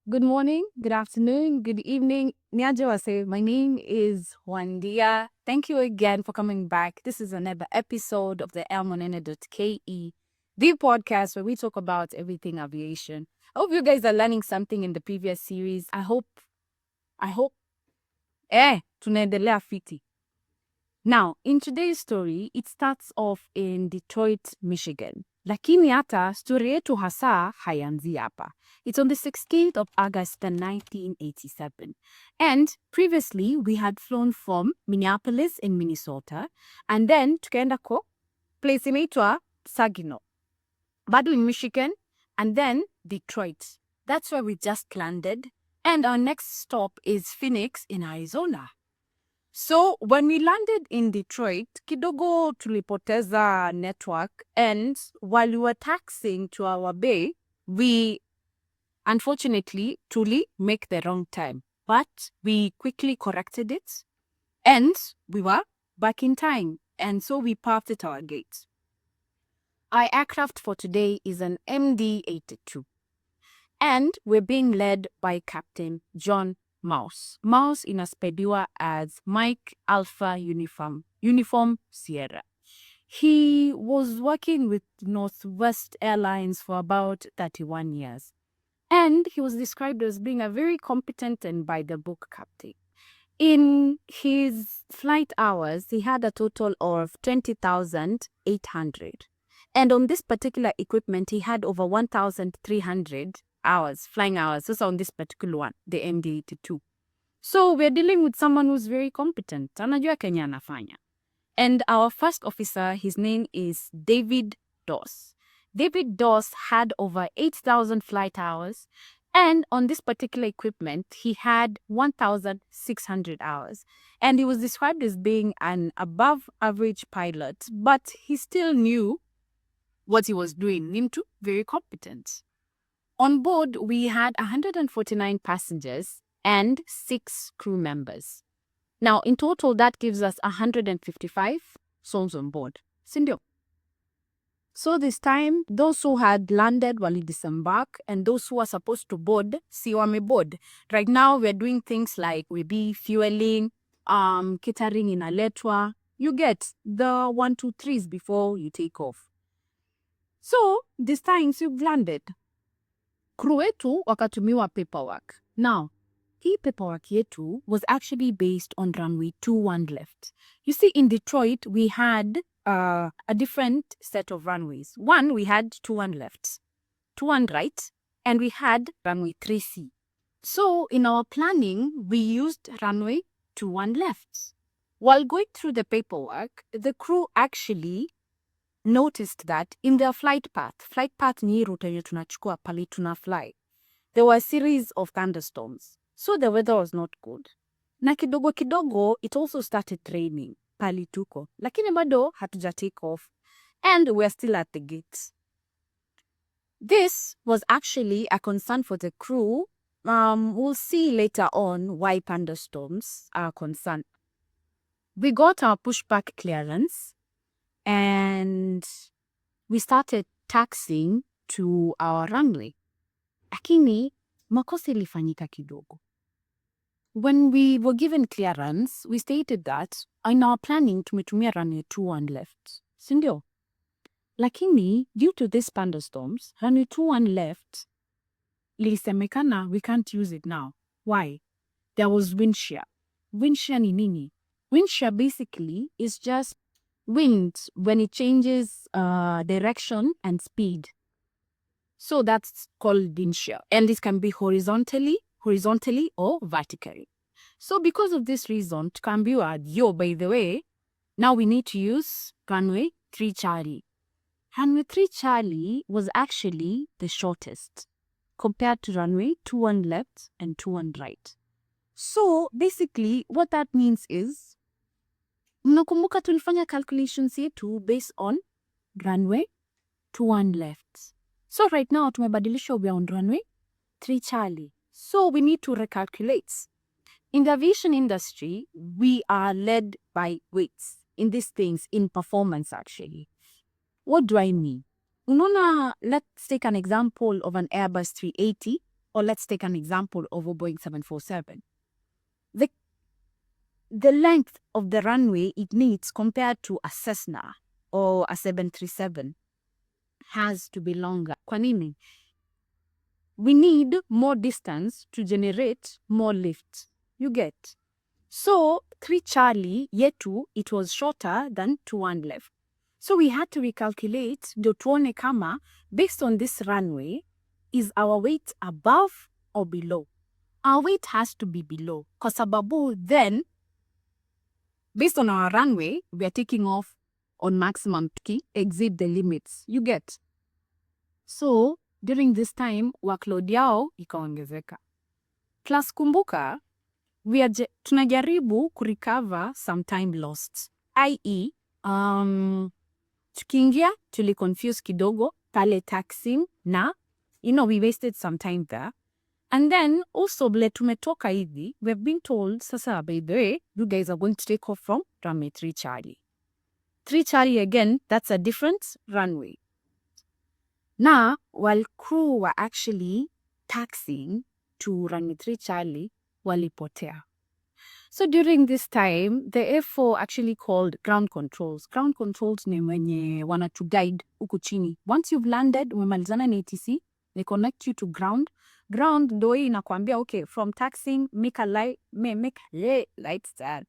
Good morning, good afternoon, good evening. Niaje wase. My name is Wandia. Thank you again for coming back. This is another episode of the elmonene.ke, the podcast where we talk about everything aviation. I hope you guys are learning something in the previous series. I hope, tunaendelea fiti. Now, in today's story, it starts off in Detroit, Michigan. Lakini hata story yetu hasa haianzi hapa. It's on the 16th of August 1987. And previously, we had flown from Minneapolis in Minnesota, and then tukaenda ko place inaitwa Saginaw, bado in Michigan, and then Detroit. That's where we just landed. And our next stop is Phoenix in Arizona. So when we landed in Detroit, kidogo tulipoteza network, and while we were taxiing to our bay, we unfortunately truly make the wrong time. But we quickly corrected it, and we were back in time. And so we parked at our gate. Our aircraft for today is an MD-82. And we're being led by Captain John Mouse. Mouse inaspediwa as Mike Alpha Uniform Sierra. He was working with Northwest Airlines for about 31 years. And he was described as being a very competent and by-the-book captain. In his flight hours, he had a total of 20,800. And on this particular equipment, he had over 1,300 hours, flying hours. So on this particular one, the MD-82. So we're dealing with someone who's very competent. Anajua Kenya anafanya. And our first officer, his name is David Doss. David Doss had over 8,000 flight hours. And on this particular equipment, he had 1,600 hours. And he was described as being an above average pilot, but he still knew what he was doing. Nimtu, very competent. On board, we had 149 passengers and 6 crew members. Now, in total, that gives us 155 souls on board. Sindio. So this time, those who had landed wali disembark, and those who are supposed to board, si wameboard. Right now, we're doing things like we be fueling, catering inaletwa. You get the 1, 2, 3s before you take off. So this time, you've landed. Crew wetu wakatumiwa paperwork. Now, hii paperwork yetu was actually based on runway 21 left. You see, in Detroit, we had a different set of runways. One, we had 21 left, 21 right, and we had runway 3C. So in our planning, we used runway 21 left. While going through the paperwork, the crew actually noticed that in their flight path ni route yenye tunachukua pali tunafly, there were a series of thunderstorms. So the weather was not good. Na kidogo, it also started raining pali tuko. Lakini bado hatuja take off. And we're still at the gates. This was actually a concern for the crew. We'll see later on why thunderstorms are a concern. We got our pushback clearance, and we started taxiing to our runway. Lakini makosa ilifanyika kidogo. When we were given clearance, we stated that in our planning tumetumia runway 21 left. Sindio? Lakini due to these thunderstorms, runway 21 left ilisemekana we can't use it now. Why? There was wind shear. Wind shear ni nini? Wind shear basically is just wind when it changes direction and speed. So that's called wind shear. And this can be horizontally or vertically. So because of this reason, tukaambiwa, by the way, now we need to use runway 3 Charlie. Runway 3 Charlie was actually the shortest compared to runway 21 left and 21 right. So basically what that means is, mnakumbuka tulifanya calculations yetu based on runway 21 left. So right now tumebadilisha, we are on runway 3 Charlie. So we need to recalculate. In the aviation industry, we are led by weights in these things, in performance actually. What do I mean? Let's take an example of an Airbus 380 or let's take an example of a Boeing 747. The length of the runway it needs compared to a Cessna or a 737 has to be longer. Kwa nini? We need more distance to generate more lift. You get? So 3 Charlie yetu, it was shorter than 2-1 left. So we had to recalculate ndio tuone kama based on this runway, is our weight above or below? Our weight has to be below. Kwa sababu then, based on our runway, we are taking off on maximum to exceed the limits. You get? So during this time, workload yao ikaongezeka. Plus kumbuka, tunajaribu kurecover some time lost. I.e., tukiingia confuse kidogo pale taxing na, we wasted some time there. And then also vile tumetoka hivi, we've been told, sasa by the way, you guys are going to take off from runway 3 Charlie. 3 Charlie again, that's a different runway. Now, while crew were actually taxiing to runway 3 Charlie, walipotea. So during this time, the F4 actually called ground controls. Ground controls ni wenye wanatu guide huku chini. Once you've landed, umemalizana na ATC, they connect you to ground. Ground ndo hii inakwambia, okay, from taxiing, make a light turn.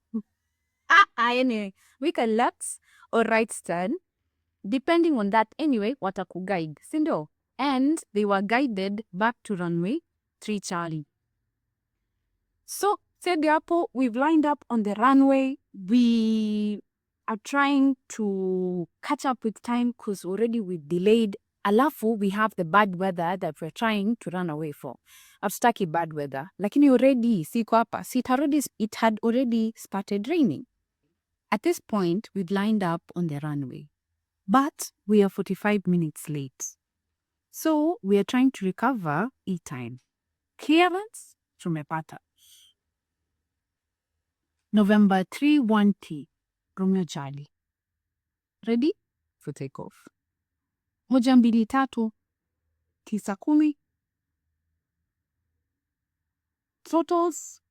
Anyway, make a left or right turn. Depending on that, anyway, watakuguide, sindo? And they were guided back to runway 3 Charlie. So, said hapo, we've lined up on the runway. We are trying to catch up with time because already we've delayed. Alafu, we have the bad weather that we're trying to run away from. Hatutaki bad weather. Lakini already, siko hapa. It had already started raining. At this point, we've lined up on the runway. But we are 45 minutes late. So, we are trying to recover e-time. Clearance, tumepata. November 3:1T, Romeo Charlie. Ready for takeoff. 123 9:10. Throttles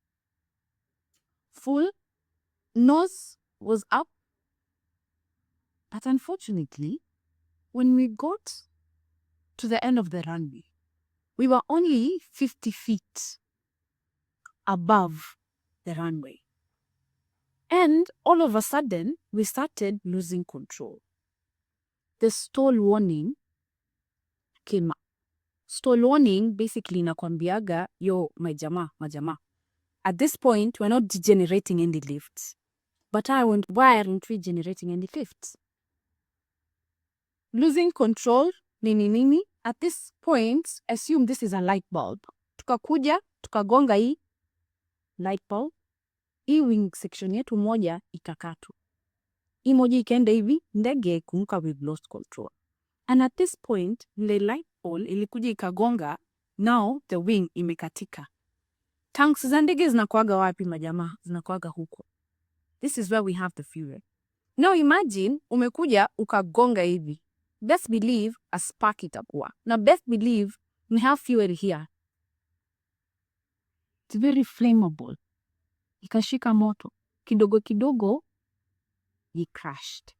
full. Nose was up. But unfortunately, when we got to the end of the runway, we were only 50 feet above the runway. And all of a sudden, we started losing control. The stall warning came up. Stall warning basically inakwambiaga, yo, majama. At this point, we're not generating any lifts. But why aren't we generating any lifts? Losing control, nini. At this point, assume this is a light bulb. Tukakuja, tukagonga hii light bulb. Hii wing section yetu moja ikakatu. Hii moja ikaenda hivi, ndege kumka, we've lost control. And at this point, the light pole ilikuja ikagonga, now the wing imekatika. Tanks za ndege zinakuaga wapi majamaa? Zinakuaga huko. This is where we have the fuel. Now imagine, umekuja ukagonga hivi. Best believe a spark itakuwa. Now best believe we have fuel here. It's very flammable. Ikashika moto. Kidogo, he crashed.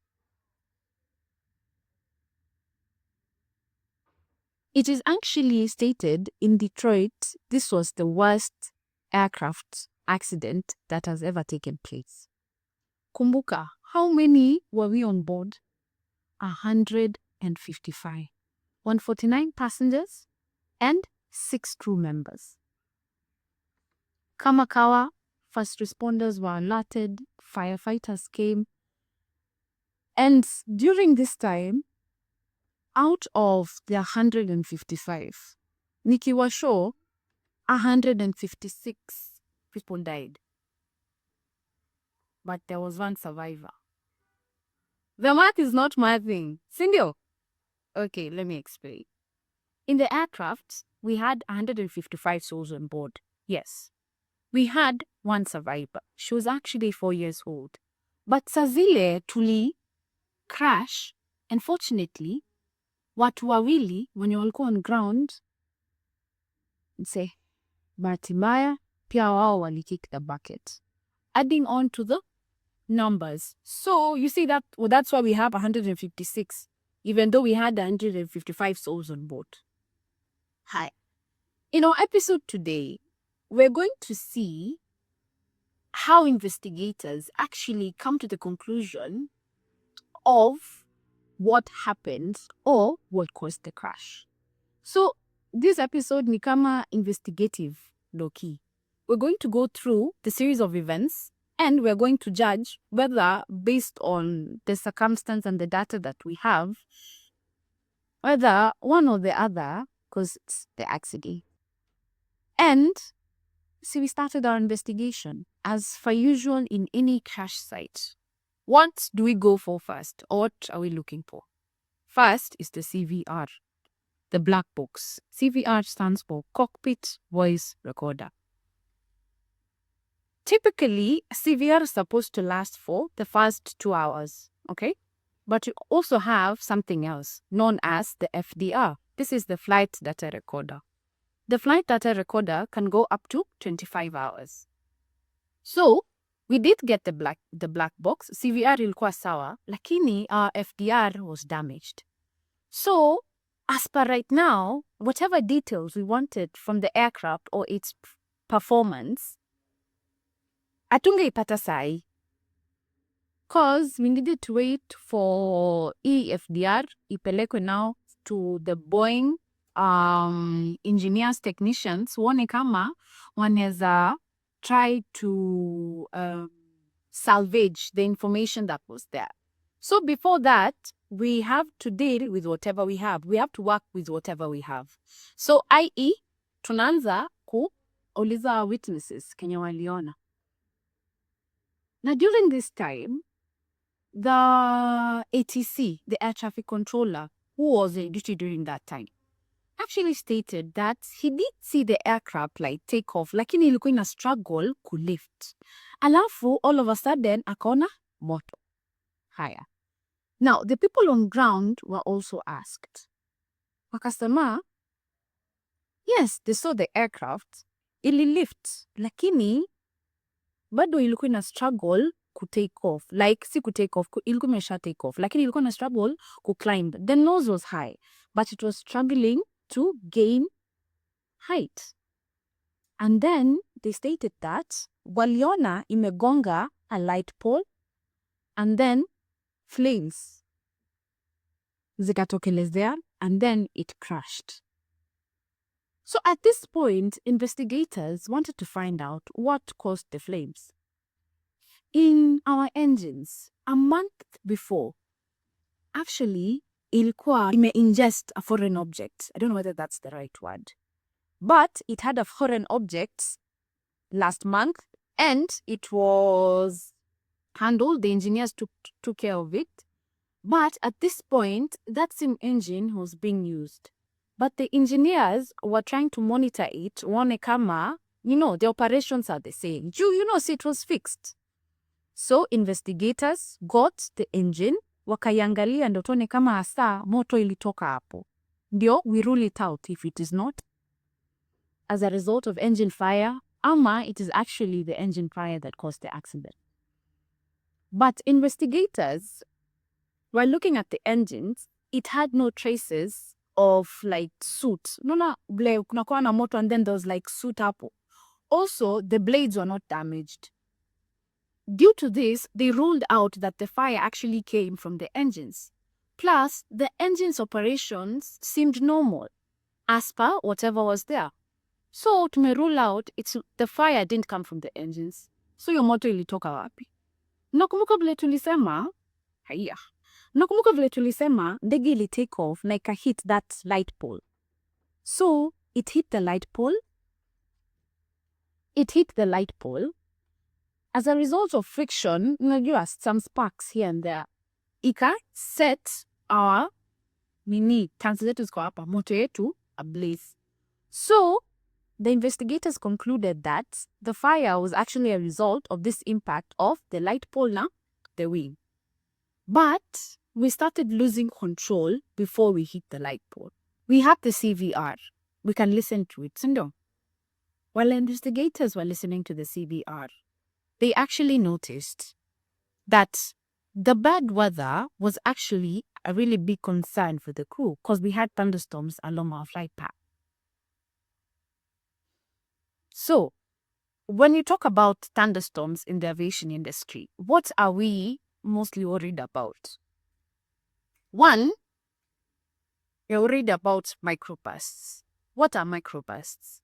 It is actually stated in Detroit, this was the worst aircraft accident that has ever taken place. Kumbuka, how many were we on board? 155. 149 passengers and 6 crew members. Kama kawa, first responders were alerted, firefighters came. And during this time, out of the 155, nikiwa sure 156 people died. But there was one survivor. The math is not mathing. Sindio? Okay, let me explain. In the aircraft, we had 155 souls on board. Yes. We had one survivor. She was actually 4 years old. But sazile tuli crash, unfortunately, watu wawili wenye walikuwa on ground Say, bahati mbaya, pia wao walikick the bucket. Adding on to the numbers. So you see that's why we have 156, even though we had 155 souls on board. Hi. In our episode today, we're going to see how investigators actually come to the conclusion of what happened or what caused the crash. So this episode ni kama investigative low-key. We're going to go through the series of events and we're going to judge whether, based on the circumstance and the data that we have, whether one or the other caused the accident. And so we started our investigation. As per usual in any crash site, what do we go for first? Or what are we looking for? First is the CVR, the black box. CVR stands for Cockpit Voice Recorder. Typically, CVR is supposed to last for the first 2 hours, okay? But you also have something else known as the FDR. This is the Flight Data Recorder. The Flight Data Recorder can go up to 25 hours. So, we did get the black box. CVR ilikuwa sawa, lakini our FDR was damaged. So, as per right now, whatever details we wanted from the aircraft or its performance, atungeipata sai. Cause we needed to wait for EFDR ipelekwe now to the Boeing engineers, technicians, wone kama waneza try to salvage the information that was there. So before that, we have to deal with whatever we have. We have to work with whatever we have. So i.e., tunaanza kuuliza witnesses kenye waliona. Now during this time, the ATC, the air traffic controller, who was in duty during that time, actually stated that he did see the aircraft like take off, lakini ilikuwa ina struggle kulift. Alafu, all of a sudden, akaona moto. Haya. Now, the people on ground were also asked. Wakasema, yes, they saw the aircraft, ili lift, lakini bado ilikuwa ina struggle take off. Like, si take off, ilikuwa imesha take off, lakini ilikuwa ina struggle climb. The nose was high, but it was struggling to gain height. And then they stated that waliona imegonga a light pole and then flames zikatokelezea and then it crashed. So at this point, investigators wanted to find out what caused the flames. In our engines, a month before, actually, ilikuwa ime-ingest a foreign object. I don't know whether that's the right word. But it had a foreign object last month and it was handled. The engineers took care of it. But at this point, that same engine was being used. But the engineers were trying to monitor it. One kama, the operations are the same. See, it was fixed. So investigators got the engine, wakaiangalia ndio tuone kama hasa moto ilitoka hapo. Ndio we rule it out if it is not as a result of engine fire, ama it is actually the engine fire that caused the accident. But investigators were looking at the engines. It had no traces of like soot. Unaona vile kunakuwa na moto and then there was like soot hapo. Also, the blades were not damaged. Due to this, they ruled out that the fire actually came from the engines. Plus, the engine's operations seemed normal, as per whatever was there. So, to rule out, the fire didn't come from the engines. So, your moto ilitoka wapi? Nakumbuka vile tulisema, haya. Nakumbuka vile tulisema, ndege ili take off na ika hit that light pole. So, it hit the light pole. As a result of friction, some sparks here and there. Ika set our translators kwa hapa, moto yetu ablaze. So, the investigators concluded that the fire was actually a result of this impact of the light pole na the wing. But we started losing control before we hit the light pole. We have the CVR. We can listen to it. Sindo? While investigators were listening to the CBR, they actually noticed that the bad weather was actually a really big concern for the crew because we had thunderstorms along our flight path. So, when you talk about thunderstorms in the aviation industry, what are we mostly worried about? One, you're worried about microbursts. What are microbursts?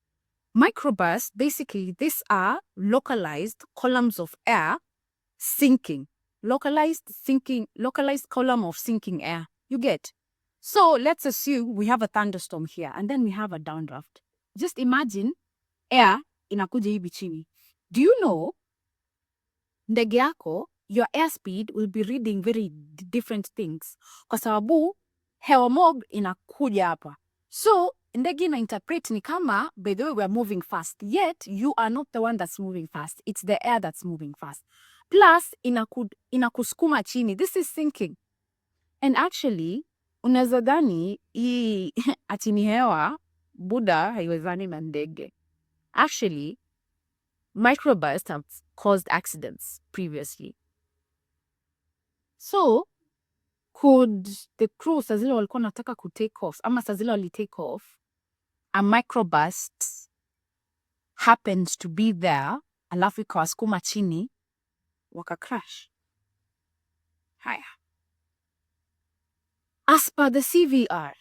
Microbursts, basically, these are localized columns of air sinking. Localized column of sinking air. You get? So let's assume we have a thunderstorm here and then we have a downdraft. Just imagine air inakuja hivi chini. Do you know, ndege yako, your airspeed will be reading very different things kwa sababu hewa mob inakuja hapa. So ndege ina interpret ni kama, by the way, we are moving fast, yet you are not the one that's moving fast. It's the air that's moving fast. Plus inakusukuma chini. This is sinking. And actually, unaweza dhani hii ati ni hewa, Buddha haiwezani na ndege. Actually, microbursts have caused accidents previously. So, could the crew saa zile walikuwa nataka ku take off, ama saa zile wali take off, a microburst happened to be there, alafu ikawasukuma chini, waka crash. Haya. As per the CVR,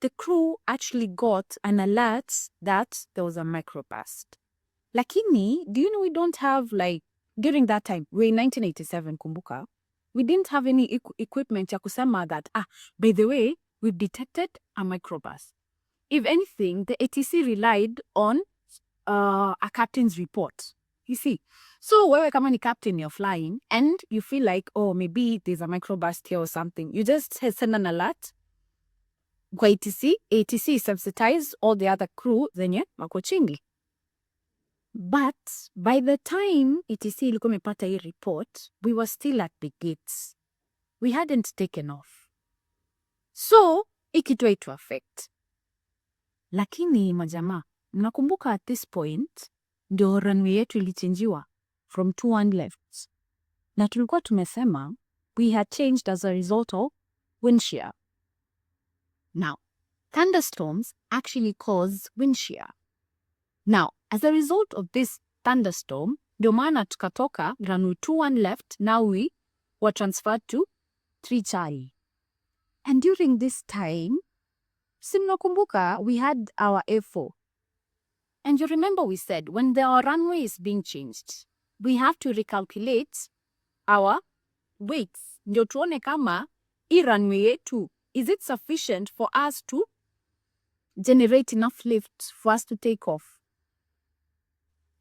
the crew actually got an alert that there was a microburst. Lakini, do you know we don't have, like, during that time, we're in 1987, kumbuka, we didn't have any equipment ya kusema that, by the way, we've detected a microburst. If anything, the ATC relied on a captain's report. You see? So, wewe kama ni captain, you're flying, and you feel like, oh, maybe there's a microburst here or something. You just send an alert kwa ATC. ATC subsidized all the other crew zenye wako chini. But by the time ATC ilikuwa imepata hii report, we were still at the gates. We hadn't taken off. So, ikitwa to affect. Lakini majamaa, mnakumbuka at this point, ndio runway yetu ilichenjiwa from 21 left. Na tulikuwa tumesema, we had changed as a result of wind shear. Now, thunderstorms actually cause wind shear. Now, as a result of this thunderstorm, ndio maana tukatoka runway 21 left, now we were transferred to 3 Charlie. And during this time, simnakumbuka, we had our A4. And you remember we said, when our runway is being changed, we have to recalculate our weights. Ndio tuone kama hii runway yetu, is it sufficient for us to generate enough lift for us to take off?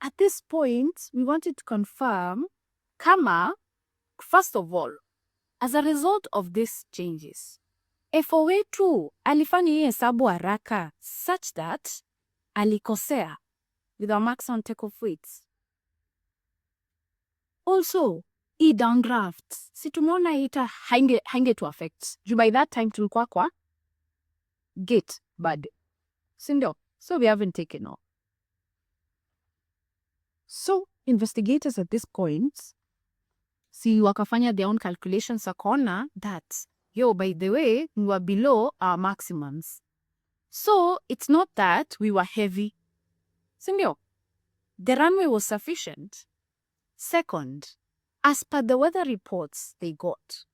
At this point, we wanted to confirm kama, first of all, as a result of these changes, A4 wetu alifanya hii hesabu haraka such that alikosea with our maximum takeoff weights. Also, hii downdraft, si tumeona ita hainge to affect. By that time tulikuwa kwa gate bad. Sindio? So we haven't taken off. So, investigators at this point, si wakafanya their own calculations wakaona that, yo, by the way, we were below our maximums. So, it's not that we were heavy. Sindio? The runway was sufficient. Second, as per the weather reports they got,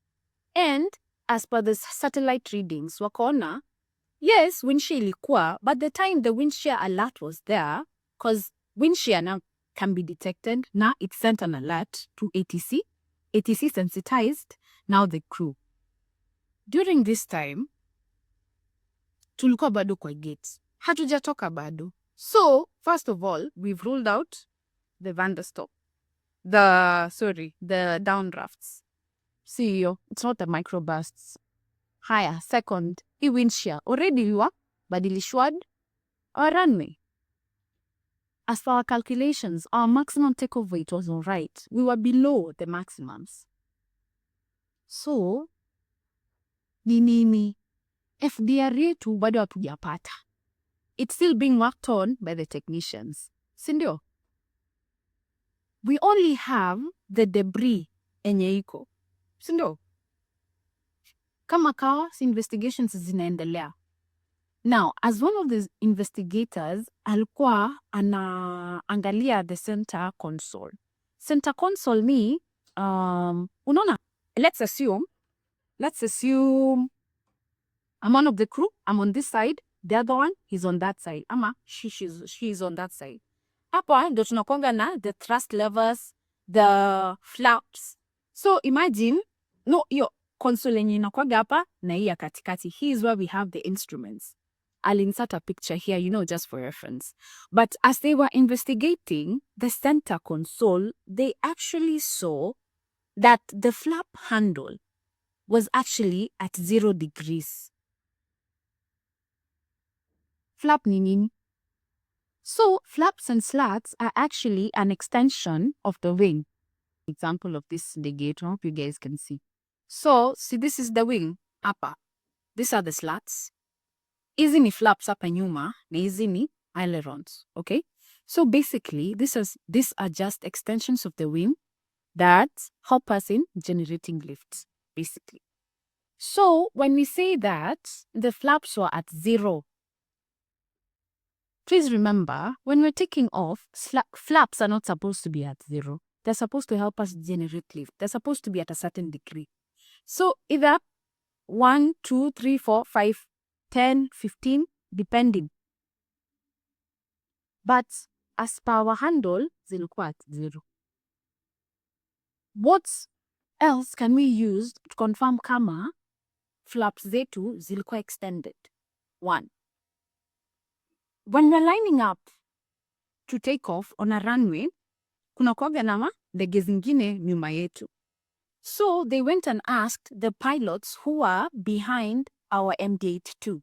and as per the satellite readings, wakaona, yes, wind shear ilikuwa, but the time the wind shear alert was there, because wind shear now can be detected. Now it sent an alert to ATC. ATC sensitized, now the crew. During this time, tulikuwa bado kwa gates. Hatujatoka bado. So, first of all, we've ruled out the the downdrafts. See yo, it's not the microbursts. Higher. Second, hii wind shear. Already we were badilishwad our runway. As for our calculations, our maximum takeoff weight was all right. We were below the maximums. So, nini FDR yetu bado hatujapata. It's still being worked on by the technicians. sindio? We only have the debris enye iko, sindio? Kama kawa, investigations zinaendelea. Now, as one of the investigators, alikuwa anaangalia the center console. Center console ni, unaona, let's assume I'm one of the crew, I'm on this side, the other one, he's on that side. Ama, she's on that side. Hapa, ndo tunakuanga na the thrust levers, the flaps. So, imagine, yo, console yenye inakuanga hapa, na hii ya katikati. Here's where we have the instruments. I'll insert a picture here, just for reference. But as they were investigating the center console, they actually saw that the flap handle was actually at 0 degrees. Flap ni nini? So, flaps and slats are actually an extension of the wing. Example of this indicator, I hope you guys can see. So, see, this is the wing, upper. These are the slats. Hizi ni flaps hapa nyuma, na hizi ni ailerons, okay? So basically, these are just extensions of the wing that help us in generating lifts, basically. So when we say that the flaps were at 0, please remember, when we're taking off, flaps are not supposed to be at 0. They're supposed to help us generate lift. They're supposed to be at a certain degree. So either 1, 2, 3, 4, 5, 10, 15, depending. But as per our handle, zilikuwa at 0. What else can we use to confirm kama flaps zetu zilikuwa extended? 1. When we're lining up to take off on a runway, kuna kuwaga na ndege zingine nyuma yetu. So they went and asked the pilots who are behind our MD-82,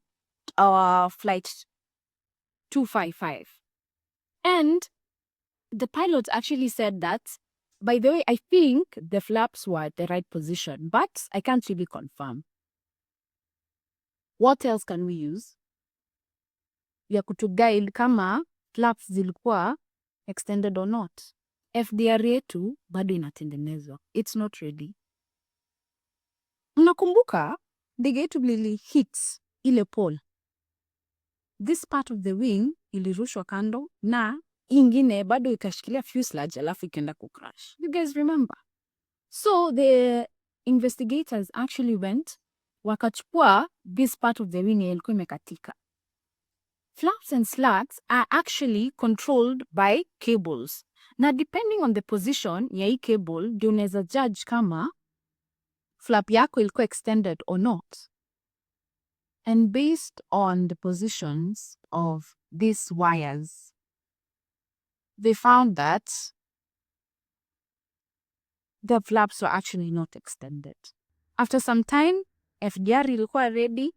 our flight 255. And the pilots actually said that, by the way, I think the flaps were at the right position, but I can't really confirm. What else can we use? Ya kutuguide kama flaps zilikuwa extended or not. FDR yetu bado inatengenezwa. It's not ready. Mnakumbuka ndege yetu lili hit ile pole. This part of the wing ilirushwa kando na ingine bado ikashikilia fuselage alafu ikaenda kucrash. You guys remember? So the investigators actually went wakachukua this part of the wing ilikuwa imekatika. Flaps and slats are actually controlled by cables. Na depending on the position ya hii cable, ndio unaweza judge kama flap yako ilikuwa extended or not. And based on the positions of these wires, they found that the flaps were actually not extended. After some time, FDR ilikuwa ready,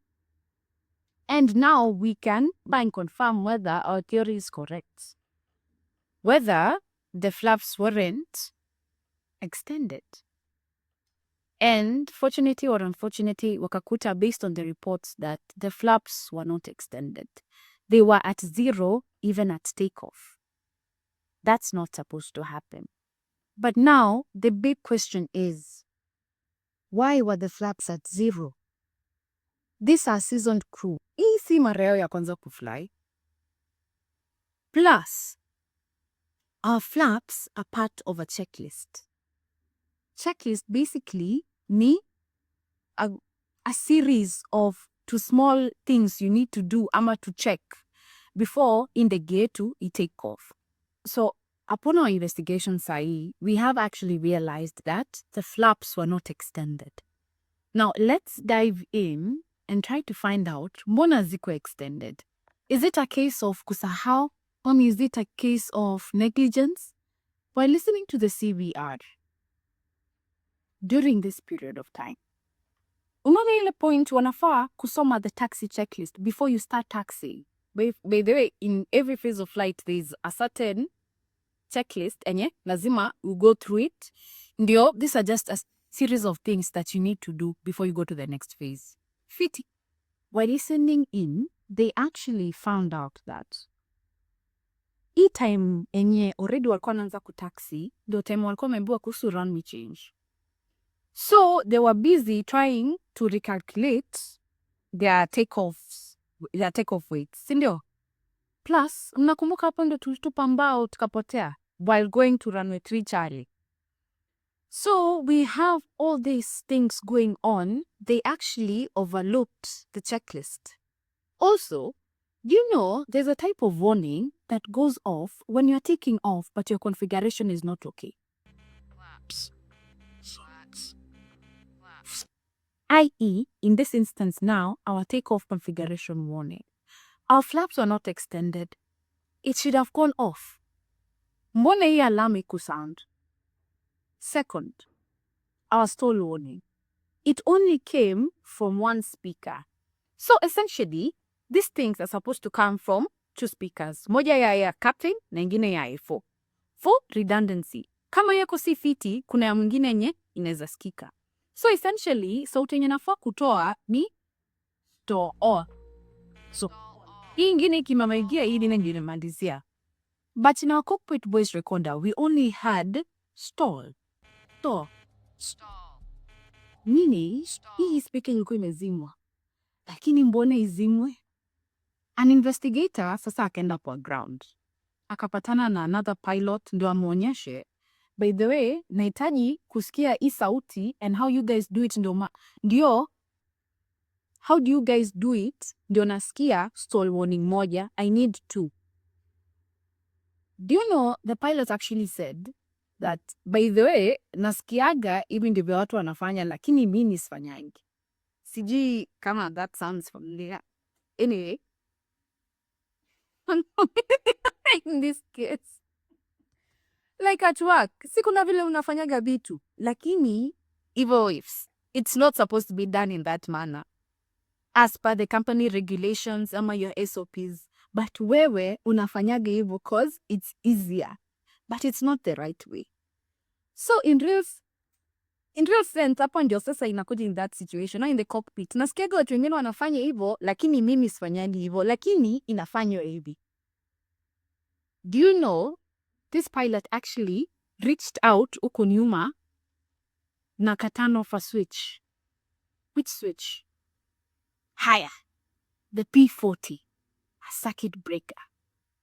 and now we can confirm whether our theory is correct. Whether the flaps weren't extended. And fortunately or unfortunately, wakakuta based on the reports that the flaps were not extended. They were at 0 even at takeoff. That's not supposed to happen. But now, the big question is, why were the flaps at 0? These are seasoned crew. Hii si mara yao ya kwanza kufly. Plus, our flaps are part of a checklist. Checklist basically ni a series of small things you need to do ama to check before ndege yetu take off. So upon our investigation sahi, we have actually realized that the flaps were not extended. Now let's dive in and try to find out mbona ziko extended. Is it a case of kusahau or is it a case of negligence? While listening to the CVR during this period of time, unaona ile point wanafaa kusoma the taxi checklist before you start taxiing. By the way, in every phase of flight, there is a certain checklist enye lazima you go through it. Ndio, these are just a series of things that you need to do before you go to the next phase. Fiti. While listening in, they actually found out that each time enye already walikuwa wanaanza kutaxi, ndio time walikuwa wameambiwa kuhusu runway change. So they were busy trying to recalculate their takeoff weights, si ndio? Plus, mnakumbuka hapo ndio tulitupa mbao tukapotea while going to runway 3 Charlie. So we have all these things going on. They actually overlooked the checklist. Also, you know, there's a type of warning that goes off when you're taking off but your configuration is not okay. I.e., in this instance now, our takeoff configuration warning. Our flaps were not extended. It should have gone off. Mbona hii alarm ikusound? Second, our stall warning. It only came from one speaker. So essentially, these things are supposed to come from 2 speakers. Moja ya captain na ingine ya A4. For redundancy. Kama yako si fiti, kuna ya mwingine yenye inaweza sikika. So essentially, sauti yenye nafaa kutoa ni stall. So, hii ingine ikimamaigia hii ingine malizia. But in our cockpit voice recorder, we only had stall. Nini, hii speaker ilikuwa imezimwa. Lakini mbona izimwe? An investigator sasa akaenda kwa ground. Akapatana na another pilot ndio amuonyeshe. By the way, nahitaji kusikia hii sauti and how you guys do it ndio how do you guys do it? Ndio nasikia stall warning moja. I need 2. Do you know the pilot actually said that, by the way, nasikiaga hivi ndivyo watu wanafanya lakini mimi sifanyangi. Sijui kama that sounds familiar. Anyway, in this case, like at work, si kuna vile unafanyaga vitu, lakini even if it's not supposed to be done in that manner, as per the company regulations ama your SOPs, but wewe unafanyaga hivyo cause it's easier, but it's not the right way. So in real sense, hapo ndio sasa inakuja in that situation, or in the cockpit. Nasikiaga watu wengine wanafanya hivyo, lakini mimi sifanyangi hivyo, lakini inafanywa hivi. Do you know, this pilot actually reached out huko nyuma na turn off a switch. Which switch? Higher. The P40. A circuit breaker.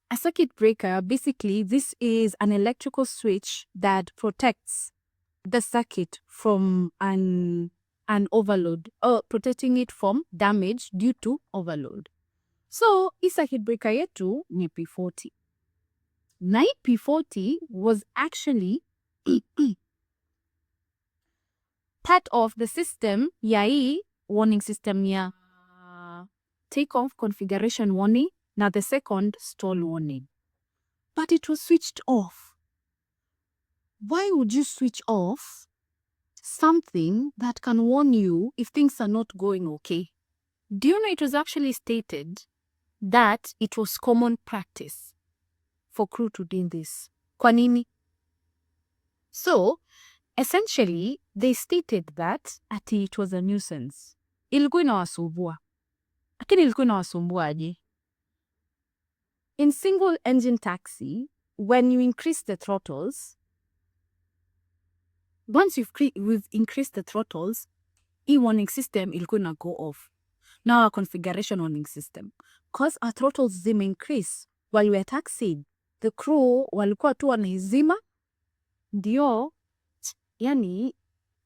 A circuit breaker, basically, this is an electrical switch that protects the circuit from an overload, or protecting it from damage due to overload. So, hii circuit breaker yetu ni P40. Na hii P40 was actually part of the system ya hii warning system ya takeoff configuration warning na the second stall warning. But it was switched off. Why would you switch off something that can warn you if things are not going okay? Do you know it was actually stated that it was common practice for crew to do this? Kwa nini? So, essentially, they stated that ati it was a nuisance. Ilikuwa inawasumbua. Lakini ilikuwa inawasumbua aje? In single engine taxi, when you increase the throttles, once we've increased the throttles, hii warning system ilikuwa ina go off. Now our configuration warning system. Because our throttles zime increase while we're taxiing, the crew walikuwa tu wanaizima, ndio, yani,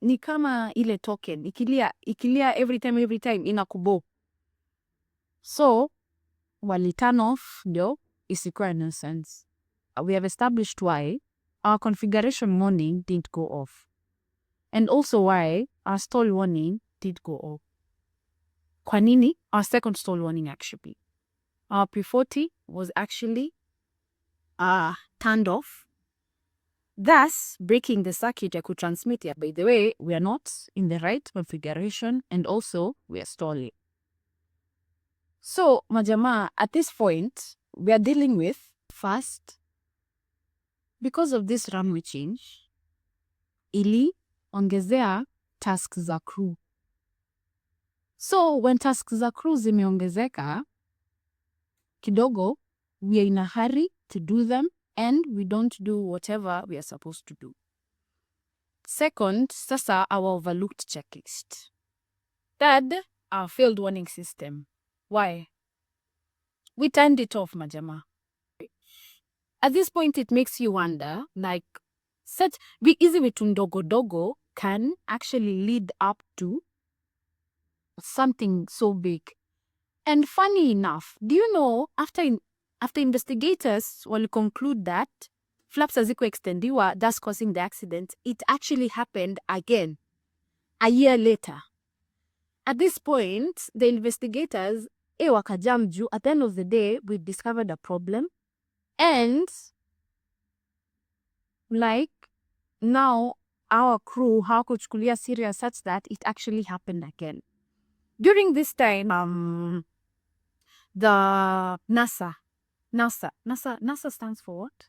ni kama ile token, ikilia every time inakubo. So, wali turn off, ndio, isikuwa nuisance. We have established why our configuration warning didn't go off. And also why our stall warning did go off. Kwa nini? Our second stall warning actually. Our P40 was actually turned off, thus breaking the circuit ya kutransmit ya. By the way, we are not in the right configuration and also we are stalling. So, majamaa, at this point, we are dealing with first, because of this runway change, ili ongezea tasks za crew. So, when tasks za crew zimeongezeka, kidogo, we are in a hurry to do them and we don't do whatever we are supposed to do. Second, sasa our overlooked checklist. Third, our failed warning system. Why? We turned it off, majama. At this point, it makes you wonder, like, such hizi vitu ndogo dogo can actually lead up to something so big. And funny enough, do you know, after investigators will conclude that flaps haziko extendiwa, thus causing the accident, it actually happened again a year later. At this point, the investigators wakajam juu. At the end of the day, we've discovered a problem, and like now our crew hawakuchukulia serious such that it actually happened again. During this time, the NASA stands for what?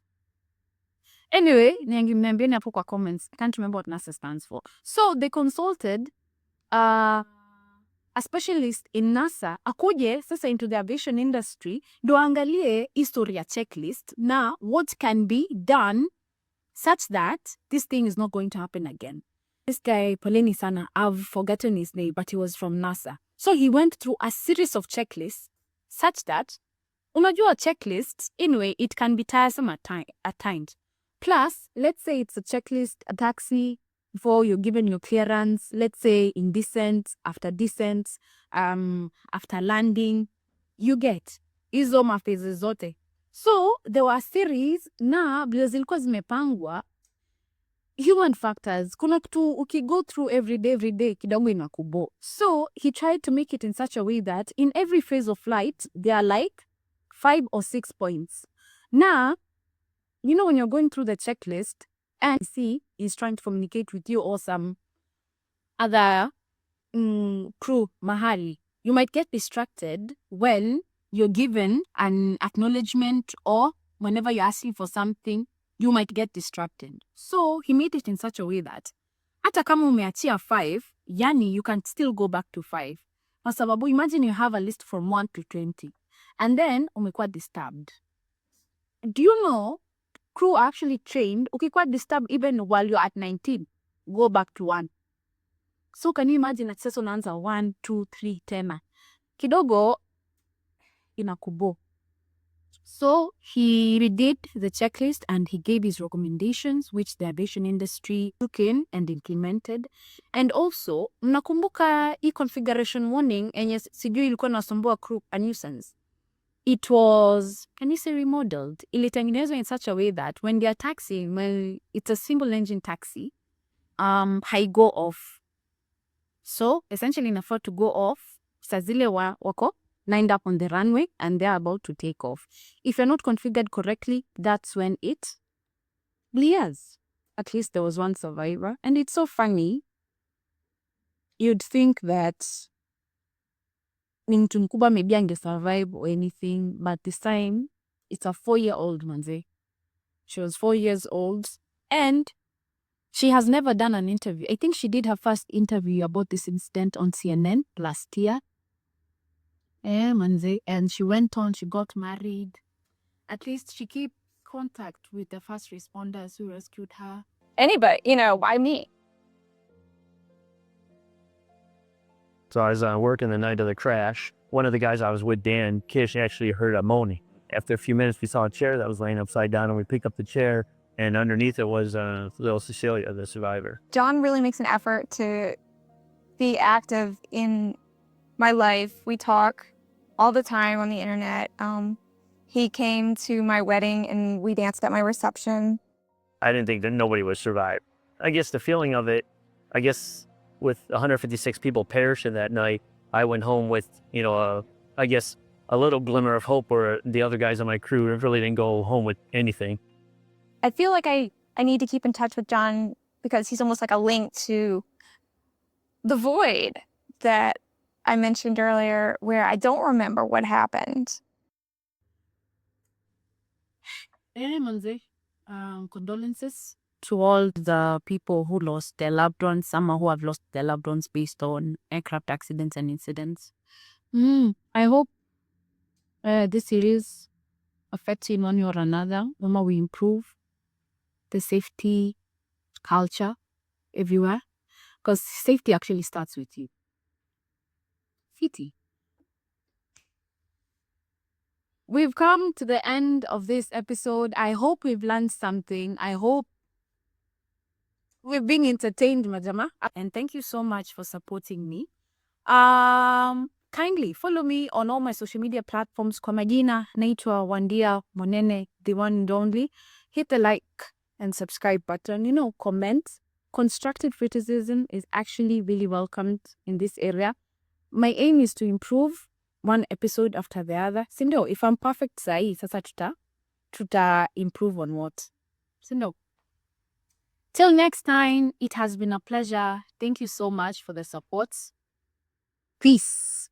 Anyway, niambieni hapo kwa comments. I can't remember what NASA stands for. So they consulted a specialist in NASA akuje sasa into the aviation industry ndo angalie history ya checklist na what can be done such that this thing is not going to happen again. This guy, poleni sana, I've forgotten his name, but he was from NASA. So he went through a series of checklists such that, unajua checklists, anyway, it can be tiresome at times. Plus, let's say it's a checklist, a taxi, before you're given your clearance, let's say in descent, after landing, you get hizo mafezi zote. So, there were series na vile zilikuwa zimepangwa, human factors, kuna kitu ukigo through every day, kidogo inakubo. So, he tried to make it in such a way that in every phase of flight, there are like 5 or 6 points. Now, you know when you're going through the checklist and see is trying to communicate with you or some other crew mahali, you might get distracted when you're given an acknowledgement or whenever you're asking for something, you might get distracted. So he made it in such a way that hata kama umeachia 5, yani you can still go back to 5. Kwa sababu imagine you have a list from 1 to 20 and then umekuwa disturbed. Do you know crew actually trained, ukikuwa disturbed even while you're at 19, go back to 1. So can you imagine that sasa unaanza 1, 2, 3 tena. Kidogo inakubo. So he redid the checklist and he gave his recommendations which the aviation industry took in and implemented. And also, mnakumbuka hii configuration warning enye sijui ilikuwa nasumbua crew a nuisance. It was, can you say remodeled? Ilitengenezwa in such a way that when they are taxiing, well, it's a single engine taxi, haigo off. So essentially inafaa to go off, saa zile wako lined up on the runway and they're about to take off. If you're not configured correctly, that's when it blears. At least there was one survivor. And it's so funny. You'd think that ni mtu mkubwa maybe ange survive or anything, but this time it's a 4-year-old manze. She was 4 years old and she has never done an interview. I think she did her first interview about this incident on CNN last year. Manze, and she went on, she got married. At least she keep contact with the first responders who rescued her. Anybody, why me? So I was working the night of the crash. One of the guys I was with, Dan Kish, actually heard a moaning. After a few minutes, we saw a chair that was laying upside down, and we picked up the chair, and underneath it was little Cecilia, the survivor. John really makes an effort to be active in my life. We talk all the time on the internet. He came to my wedding, and we danced at my reception. I didn't think that nobody would survive. I guess the feeling of it, with 156 people perishing that night, I went home with, a little glimmer of hope, where the other guys on my crew really didn't go home with anything. I feel like I need to keep in touch with John because he's almost like a link to the void that I mentioned earlier, where I don't remember what happened. Manze, condolences to all the people who lost their loved ones, some who have lost their loved ones based on aircraft accidents and incidents. I hope this series affects you in one way or another, the more we improve the safety culture everywhere. Because safety actually starts with you. Fiti. We've come to the end of this episode. I hope we've learned something. I hope we've been entertained, Majama. And thank you so much for supporting me. Kindly follow me on all my social media platforms. Kwa majina, naitwa Wandia Monene, the one and only. Hit the like and subscribe button. Comment. Constructive criticism is actually really welcomed in this area. My aim is to improve one episode after the other. Sindo, if I'm perfect sahi, sasa tuta improve on what? Sindo. Till next time, it has been a pleasure. Thank you so much for the support. Peace.